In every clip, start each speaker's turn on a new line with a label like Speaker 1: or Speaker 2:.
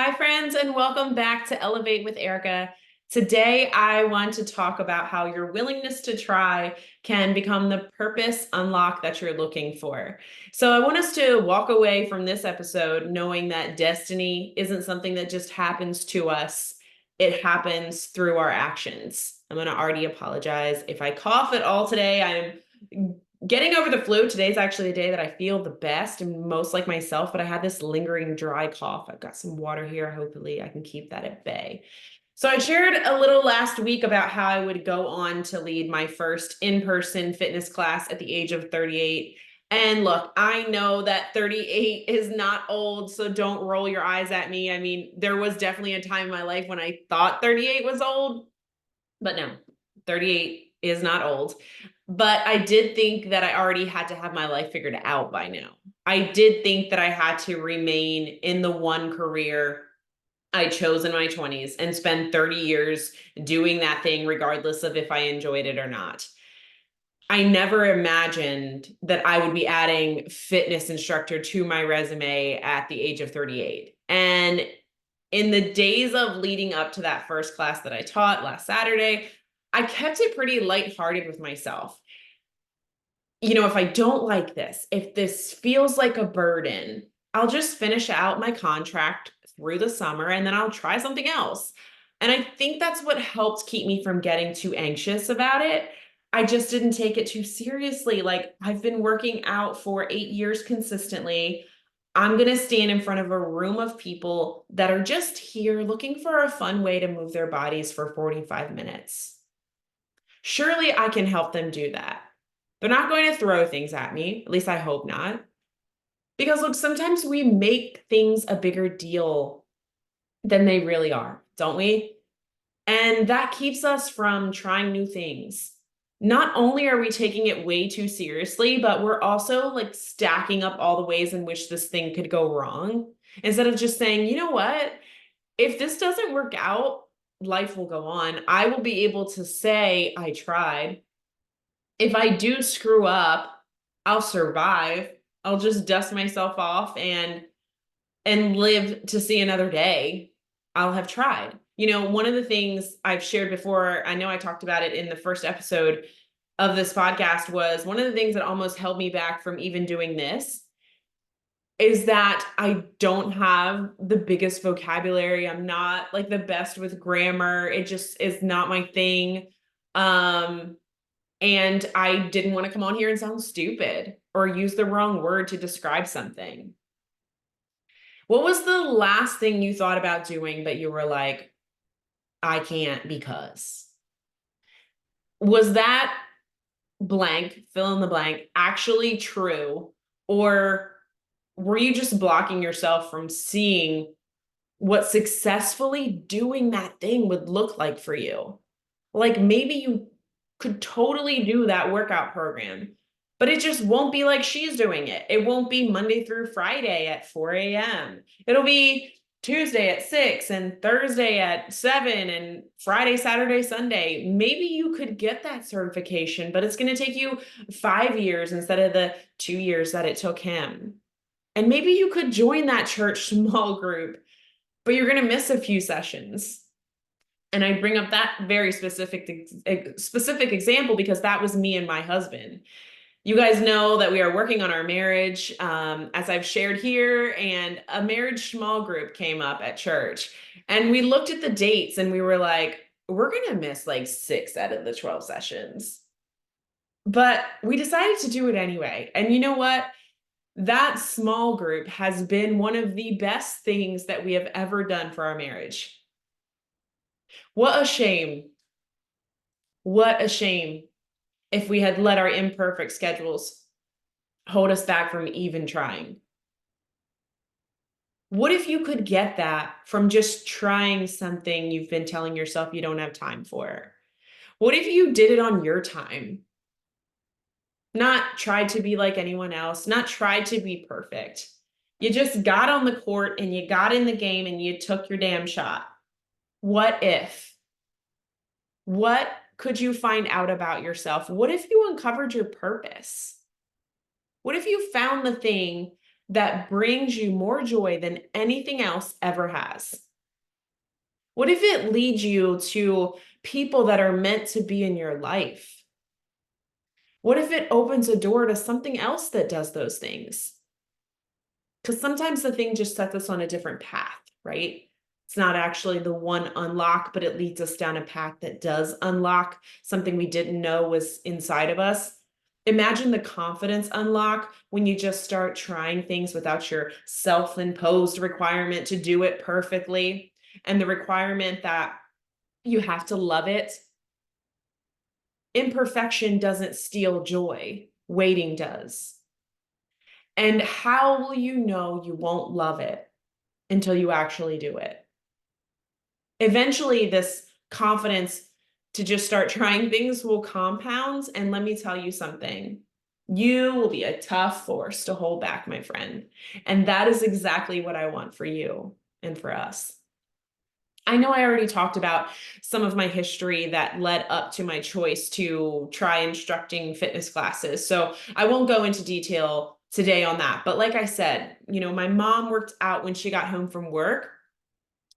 Speaker 1: Hi, friends, and welcome back to Elevate with Erica. Today, I want to talk about how your willingness to try can become the purpose unlock that you're looking for. So, I want us to walk away from this episode knowing that destiny isn't something that just happens to us, it happens through our actions. I'm going to already apologize if I cough at all today. I'm getting over the flu. Today's actually a day that I feel the best and most like myself, but I had this lingering dry cough. I've got some water here. Hopefully, I can keep that at bay. So, I shared a little last week about how I would go on to lead my first in person fitness class at the age of 38. And look, I know that 38 is not old, so don't roll your eyes at me. I mean, there was definitely a time in my life when I thought 38 was old, but no, 38 is not old. But I did think that I already had to have my life figured out by now. I did think that I had to remain in the one career I chose in my 20s and spend 30 years doing that thing, regardless of if I enjoyed it or not. I never imagined that I would be adding fitness instructor to my resume at the age of 38. And in the days of leading up to that first class that I taught last Saturday, I kept it pretty lighthearted with myself. If I don't like this, if this feels like a burden, I'll just finish out my contract through the summer and then I'll try something else. And I think that's what helped keep me from getting too anxious about it. I just didn't take it too seriously. Like, I've been working out for 8 years consistently. I'm going to stand in front of a room of people that are just here looking for a fun way to move their bodies for 45 minutes. Surely I can help them do that. They're not going to throw things at me. At least I hope not. Because look, sometimes we make things a bigger deal than they really are, don't we? And that keeps us from trying new things. Not only are we taking it way too seriously, but we're also like stacking up all the ways in which this thing could go wrong. Instead of just saying, you know what? If this doesn't work out, life will go on. I will be able to say, I tried. If I do screw up, I'll survive. I'll just dust myself off and live to see another day. I'll have tried. One of the things I've shared before, I know I talked about it in the first episode of this podcast, was one of the things that almost held me back from even doing this is that I don't have the biggest vocabulary. I'm not like the best with grammar. It just is not my thing. Um, and I didn't want to come on here and sound stupid or use the wrong word to describe something. What was the last thing you thought about doing but you were like, I can't because? Was that blank, fill in the blank, actually true? Or were you just blocking yourself from seeing what successfully doing that thing would look like for you? Like, maybe you could totally do that workout program, but it just won't be like she's doing it. It won't be Monday through Friday at 4 a.m. It'll be Tuesday at 6 and Thursday at 7 and Friday, Saturday, Sunday. Maybe you could get that certification, but it's going to take you 5 years instead of the 2 years that it took him. And maybe you could join that church small group, but you're going to miss a few sessions. And I bring up that very specific example because that was me and my husband. You guys know that we are working on our marriage, as I've shared here, and a marriage small group came up at church. And we looked at the dates and we were like, we're going to miss like 6 out of the 12 sessions. But we decided to do it anyway. And you know what? That small group has been one of the best things that we have ever done for our marriage. What a shame. What a shame if we had let our imperfect schedules hold us back from even trying. What if you could get that from just trying something you've been telling yourself you don't have time for? What if you did it on your time? Not tried to be like anyone else, not tried to be perfect. You just got on the court and you got in the game and you took your damn shot. What if? What could you find out about yourself? What if you uncovered your purpose? What if you found the thing that brings you more joy than anything else ever has? What if it leads you to people that are meant to be in your life? What if it opens a door to something else that does those things? Because sometimes the thing just sets us on a different path, right? It's not actually the one unlock, but it leads us down a path that does unlock something we didn't know was inside of us. Imagine the confidence unlock when you just start trying things without your self imposed requirement to do it perfectly and the requirement that you have to love it. Imperfection doesn't steal joy, waiting does. And how will you know you won't love it until you actually do it? Eventually, this confidence to just start trying things will compound. And let me tell you something, you will be a tough force to hold back, my friend. And that is exactly what I want for you and for us. I know I already talked about some of my history that led up to my choice to try instructing fitness classes. So I won't go into detail today on that. But like I said, my mom worked out when she got home from work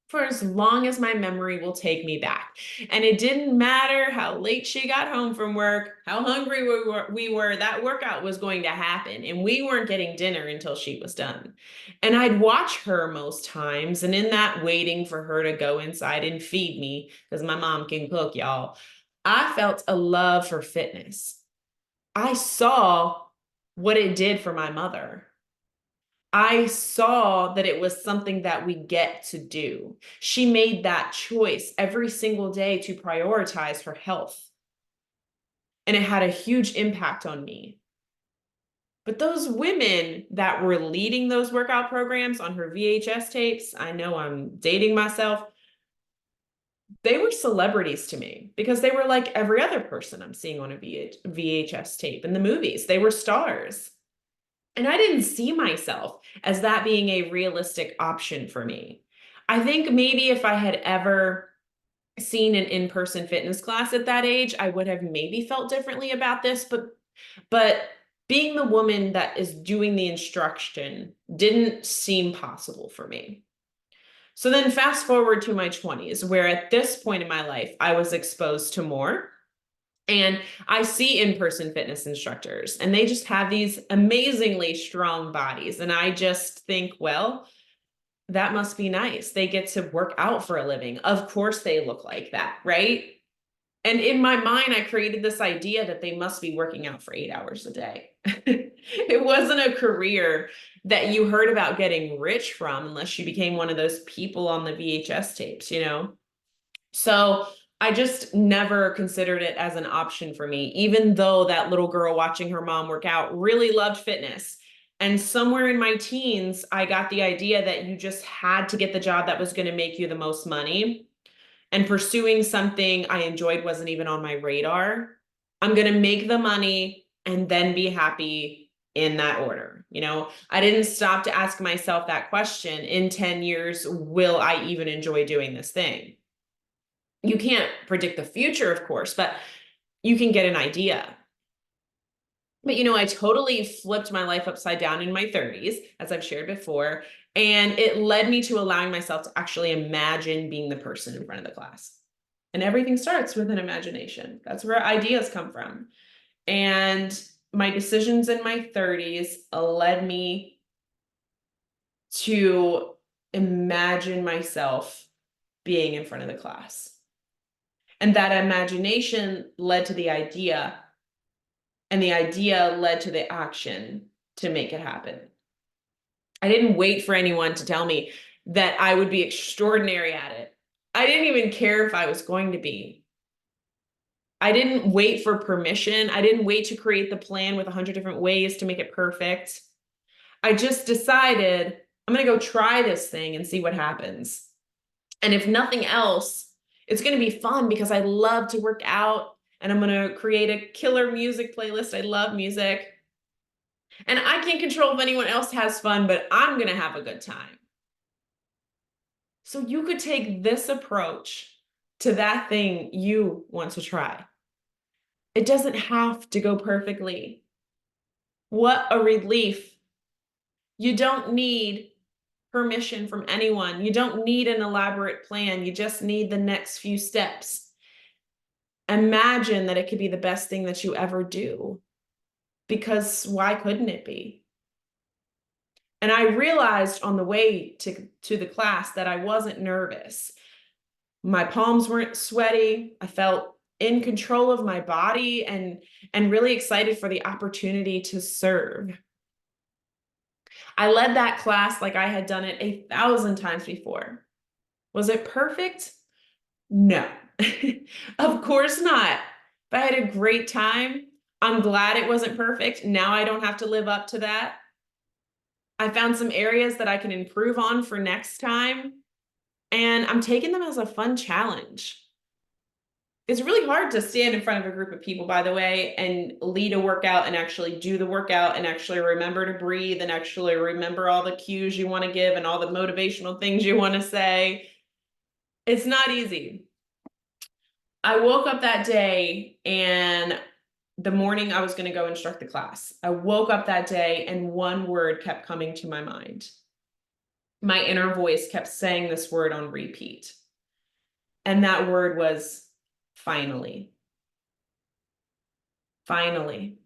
Speaker 1: for as long as my memory will take me back. And it didn't matter how late she got home from work, how hungry we were, that workout was going to happen. And we weren't getting dinner until she was done. And I'd watch her most times. And in that waiting for her to go inside and feed me, because my mom can cook, y'all, I felt a love for fitness. I saw what it did for my mother. I saw that it was something that we get to do. She made that choice every single day to prioritize her health. And it had a huge impact on me. But those women that were leading those workout programs on her VHS tapes, I know I'm dating myself, they were celebrities to me because they were like every other person I'm seeing on a VHS tape in the movies. They were stars. And I didn't see myself as that being a realistic option for me. I think maybe if I had ever seen an in-person fitness class at that age, I would have maybe felt differently about this, but being the woman that is doing the instruction didn't seem possible for me. So then fast forward to my 20s, where at this point in my life, I was exposed to more. And I see in-person fitness instructors, and they just have these amazingly strong bodies. And I just think, well, that must be nice. They get to work out for a living. Of course, they look like that, right? And in my mind, I created this idea that they must be working out for 8 hours a day. It wasn't a career that you heard about getting rich from unless you became one of those people on the VHS tapes. So I just never considered it as an option for me, even though that little girl watching her mom work out really loved fitness. And somewhere in my teens, I got the idea that you just had to get the job that was going to make you the most money. And pursuing something I enjoyed wasn't even on my radar. I'm going to make the money and then be happy in that order. I didn't stop to ask myself that question in 10 years, will I even enjoy doing this thing? You can't predict the future, of course, but you can get an idea. But I totally flipped my life upside down in my 30s, as I've shared before, and it led me to allowing myself to actually imagine being the person in front of the class. And everything starts with an imagination. That's where ideas come from. And my decisions in my 30s led me to imagine myself being in front of the class. And that imagination led to the idea, and the idea led to the action to make it happen. I didn't wait for anyone to tell me that I would be extraordinary at it. I didn't even care if I was going to be. I didn't wait for permission. I didn't wait to create the plan with 100 different ways to make it perfect. I just decided I'm going to go try this thing and see what happens. And if nothing else, it's going to be fun because I love to work out, and I'm going to create a killer music playlist. I love music. And I can't control if anyone else has fun, but I'm going to have a good time. So you could take this approach to that thing you want to try. It doesn't have to go perfectly. What a relief. You don't need permission from anyone. You don't need an elaborate plan. You just need the next few steps. Imagine that it could be the best thing that you ever do, because why couldn't it be? And I realized on the way to the class that I wasn't nervous. My palms weren't sweaty. I felt in control of my body and really excited for the opportunity to serve. I led that class like I had done it 1,000 times before. Was it perfect? No, of course not. But I had a great time. I'm glad it wasn't perfect. Now I don't have to live up to that. I found some areas that I can improve on for next time, and I'm taking them as a fun challenge. It's really hard to stand in front of a group of people, by the way, and lead a workout and actually do the workout and actually remember to breathe and actually remember all the cues you want to give and all the motivational things you want to say. It's not easy. I woke up that day, and the morning I was going to go instruct the class, I woke up that day and one word kept coming to my mind. My inner voice kept saying this word on repeat. And that word was finally. Finally.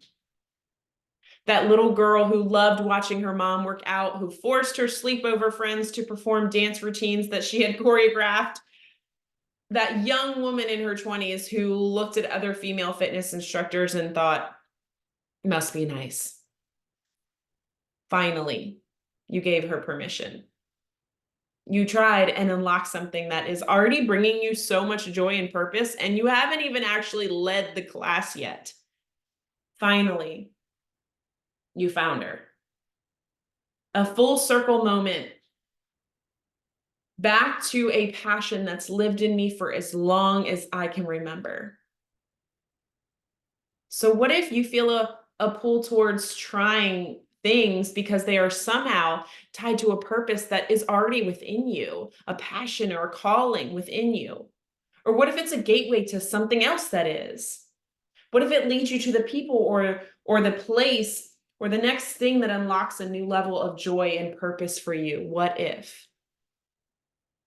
Speaker 1: That little girl who loved watching her mom work out, who forced her sleepover friends to perform dance routines that she had choreographed. That young woman in her 20s who looked at other female fitness instructors and thought, must be nice. Finally, you gave her permission. You tried and unlocked something that is already bringing you so much joy and purpose, and you haven't even actually led the class yet. Finally, you found her. A full circle moment back to a passion that's lived in me for as long as I can remember. So what if you feel a pull towards trying things because they are somehow tied to a purpose that is already within you, a passion or a calling within you? Or what if it's a gateway to something else that is? What if it leads you to the people or the place or the next thing that unlocks a new level of joy and purpose for you? What if?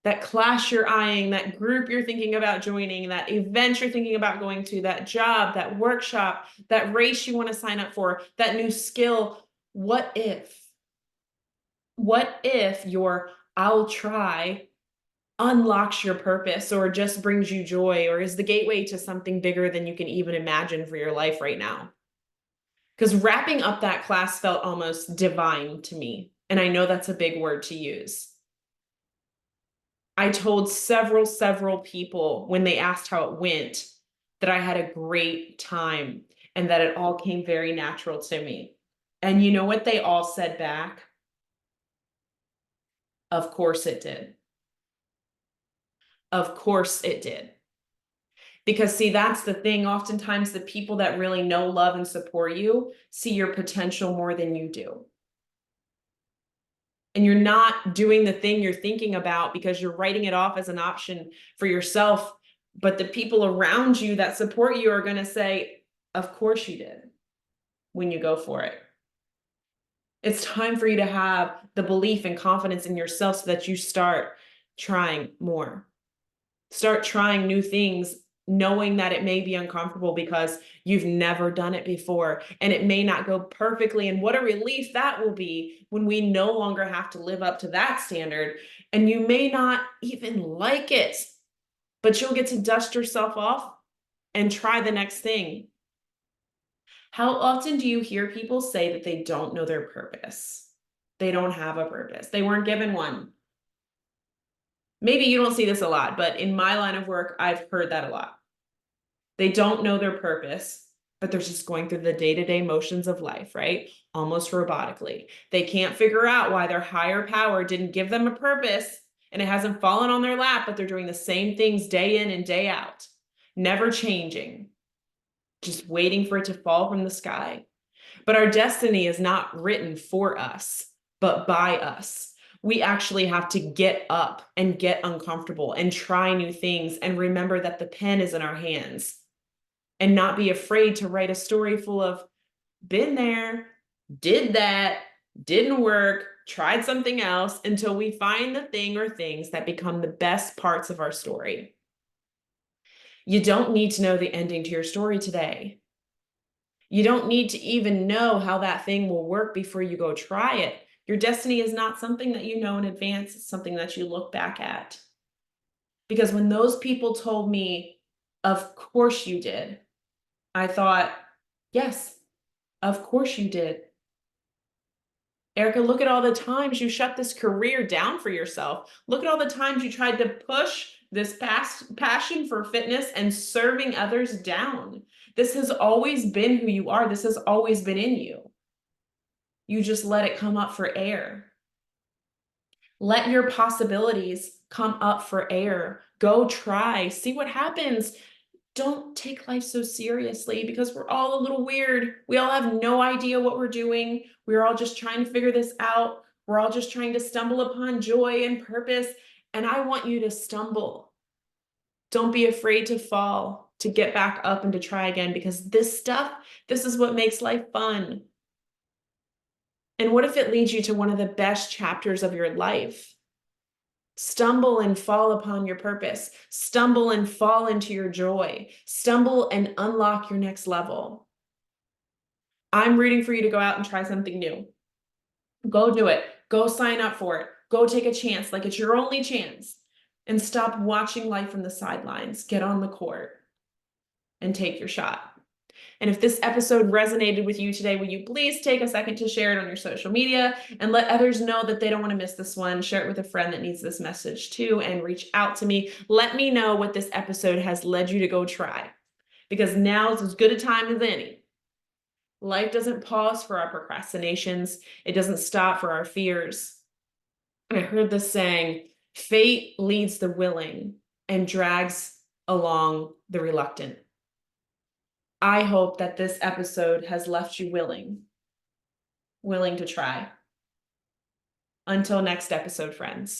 Speaker 1: That class you're eyeing, that group you're thinking about joining, that event you're thinking about going to, that job, that workshop, that race you want to sign up for, that new skill. What if? What if your I'll try unlocks your purpose or just brings you joy or is the gateway to something bigger than you can even imagine for your life right now? Because wrapping up that class felt almost divine to me. And I know that's a big word to use. I told several people when they asked how it went that I had a great time and that it all came very natural to me. And you know what they all said back? Of course it did. Of course it did. Because see, that's the thing. Oftentimes the people that really know, love, and support you see your potential more than you do. And you're not doing the thing you're thinking about because you're writing it off as an option for yourself. But the people around you that support you are going to say, of course you did, when you go for it. It's time for you to have the belief and confidence in yourself so that you start trying more. Start trying new things, knowing that it may be uncomfortable because you've never done it before and it may not go perfectly. And what a relief that will be when we no longer have to live up to that standard. And you may not even like it, but you'll get to dust yourself off and try the next thing. How often do you hear people say that they don't know their purpose? They don't have a purpose. They weren't given one. Maybe you don't see this a lot, but in my line of work, I've heard that a lot. They don't know their purpose, but they're just going through the day-to-day motions of life, right? Almost robotically. They can't figure out why their higher power didn't give them a purpose and it hasn't fallen on their lap, but they're doing the same things day in and day out, never changing, just waiting for it to fall from the sky. But our destiny is not written for us, but by us. We actually have to get up and get uncomfortable and try new things and remember that the pen is in our hands and not be afraid to write a story full of been there, did that, didn't work, tried something else until we find the thing or things that become the best parts of our story. You don't need to know the ending to your story today. You don't need to even know how that thing will work before you go try it. Your destiny is not something that you know in advance, it's something that you look back at. Because when those people told me, of course you did, I thought, yes, of course you did. Erica, look at all the times you shut this career down for yourself. Look at all the times you tried to push this past passion for fitness and serving others down. This has always been who you are. This has always been in you. You just let it come up for air. Let your possibilities come up for air. Go try, see what happens. Don't take life so seriously because we're all a little weird. We all have no idea what we're doing. We're all just trying to figure this out. We're all just trying to stumble upon joy and purpose. And I want you to stumble. Don't be afraid to fall, to get back up and to try again, because this is what makes life fun. And what if it leads you to one of the best chapters of your life? Stumble and fall upon your purpose. Stumble and fall into your joy. Stumble and unlock your next level. I'm rooting for you to go out and try something new. Go do it. Go sign up for it. Go take a chance like it's your only chance. And stop watching life from the sidelines. Get on the court and take your shot. And if this episode resonated with you today, will you please take a second to share it on your social media and let others know that they don't want to miss this one? Share it with a friend that needs this message too, and reach out to me. Let me know what this episode has led you to go try, because now is as good a time as any. Life doesn't pause for our procrastinations. It doesn't stop for our fears. And I heard this saying, fate leads the willing and drags along the reluctant. I hope that this episode has left you willing to try. Until next episode, friends.